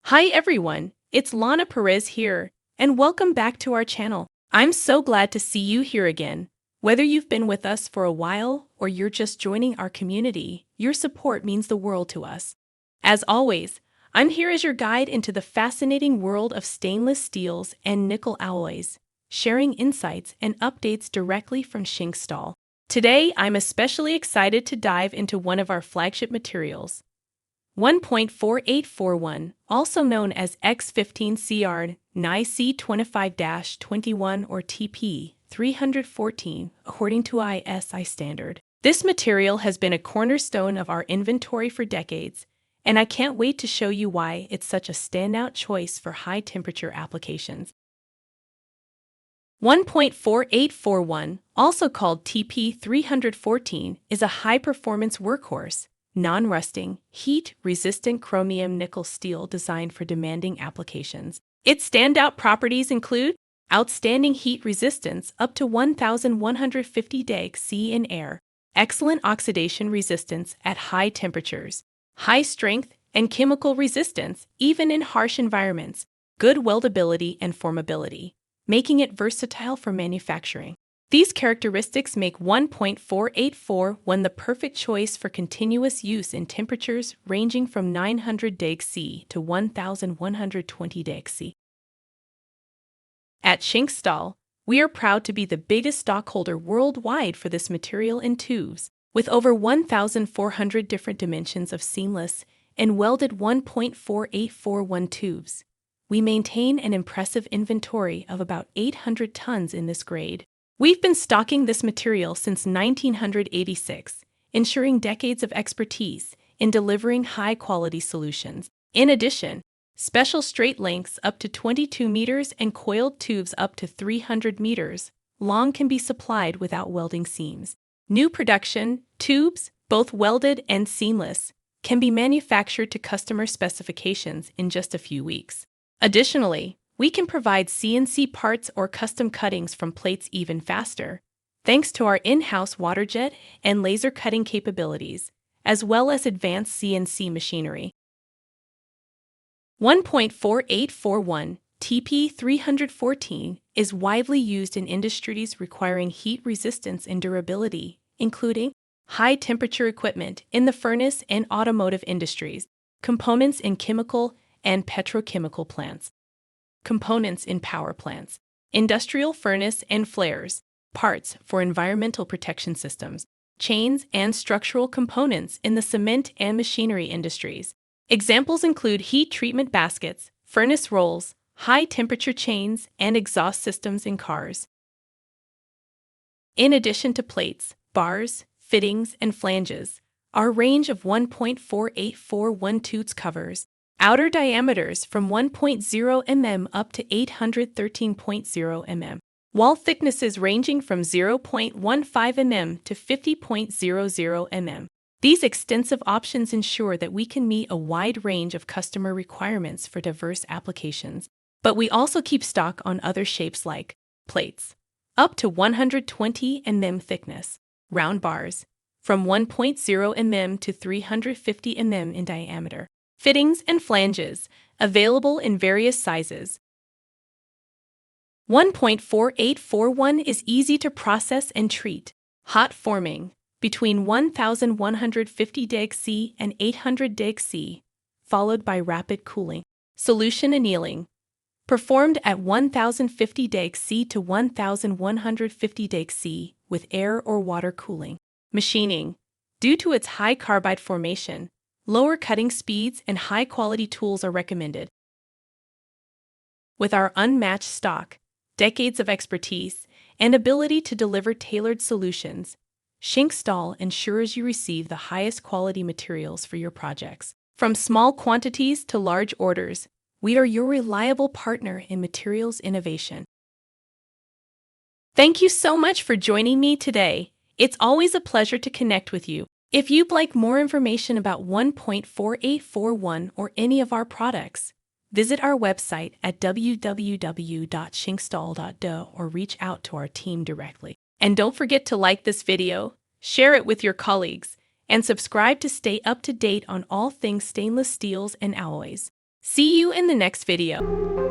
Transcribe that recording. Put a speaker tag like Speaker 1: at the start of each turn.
Speaker 1: Hi everyone, it's Lana Perez here, and welcome back to our channel. I'm so glad to see you here again. Whether you've been with us for a while or you're just joining our community, your support means the world to us. As always, I'm here as your guide into the fascinating world of stainless steels and nickel alloys, sharing insights and updates directly from Schenk Stahl. Today, I'm especially excited to dive into one of our flagship materials, 1.4841, also known as X15CrNiSi25-21 or TP314, according to AISI standard. This material has been a cornerstone of our inventory for decades, and I can't wait to show you why it's such a standout choice for high-temperature applications. 1.4841, also called TP314, is a high-performance workhorse, non-rusting, heat-resistant chromium-nickel steel designed for demanding applications. Its standout properties include outstanding heat resistance up to 1,150 degrees C in air, excellent oxidation resistance at high temperatures, high strength and chemical resistance even in harsh environments, good weldability and formability, making it versatile for manufacturing. These characteristics make 1.4841 the perfect choice for continuous use in temperatures ranging from 900 degrees C to 1,120 degrees C. At Schenk Stahl, we are proud to be the biggest stockholder worldwide for this material in tubes, with over 1,400 different dimensions of seamless and welded 1.4841 tubes. We maintain an impressive inventory of about 800 tons in this grade. We've been stocking this material since 1986, ensuring decades of expertise in delivering high-quality solutions. In addition, special straight lengths up to 22 meters and coiled tubes up to 300 meters long can be supplied without welding seams. New production tubes, both welded and seamless, can be manufactured to customer specifications in just a few weeks. Additionally, we can provide CNC parts or custom cuttings from plates even faster, thanks to our in-house waterjet and laser cutting capabilities, as well as advanced CNC machinery. 1.4841 TP314 is widely used in industries requiring heat resistance and durability, including high-temperature equipment in the furnace and automotive industries, components in chemical and petrochemical plants, components in power plants, industrial furnace and flares, parts for environmental protection systems, chains and structural components in the cement and machinery industries. Examples include heat treatment baskets, furnace rolls, high-temperature chains, and exhaust systems in cars. In addition to plates, bars, fittings, and flanges, our range of 1.4841 tubes covers outer diameters from 1.0 mm up to 813.0 mm, wall thicknesses ranging from 0.15 mm to 50.00 mm. These extensive options ensure that we can meet a wide range of customer requirements for diverse applications, but we also keep stock on other shapes like plates, up to 120 mm thickness, round bars, from 1.0 mm to 350 mm in diameter, fittings and flanges, available in various sizes. 1.4841 is easy to process and treat, hot forming, between 1,150 degrees C and 800 degrees C, followed by rapid cooling. Solution annealing, performed at 1,050 degrees C to 1,150 degrees C with air or water cooling. Machining, due to its high carbide formation, lower cutting speeds and high-quality tools are recommended. With our unmatched stock, decades of expertise, and ability to deliver tailored solutions, Schenk Stahl ensures you receive the highest quality materials for your projects. From small quantities to large orders, we are your reliable partner in materials innovation. Thank you so much for joining me today. It's always a pleasure to connect with you. If you'd like more information about 1.4841 or any of our products, visit our website at www.schenkstahl.do or reach out to our team directly. And don't forget to like this video, share it with your colleagues, and subscribe to stay up to date on all things stainless steels and alloys. See you in the next video.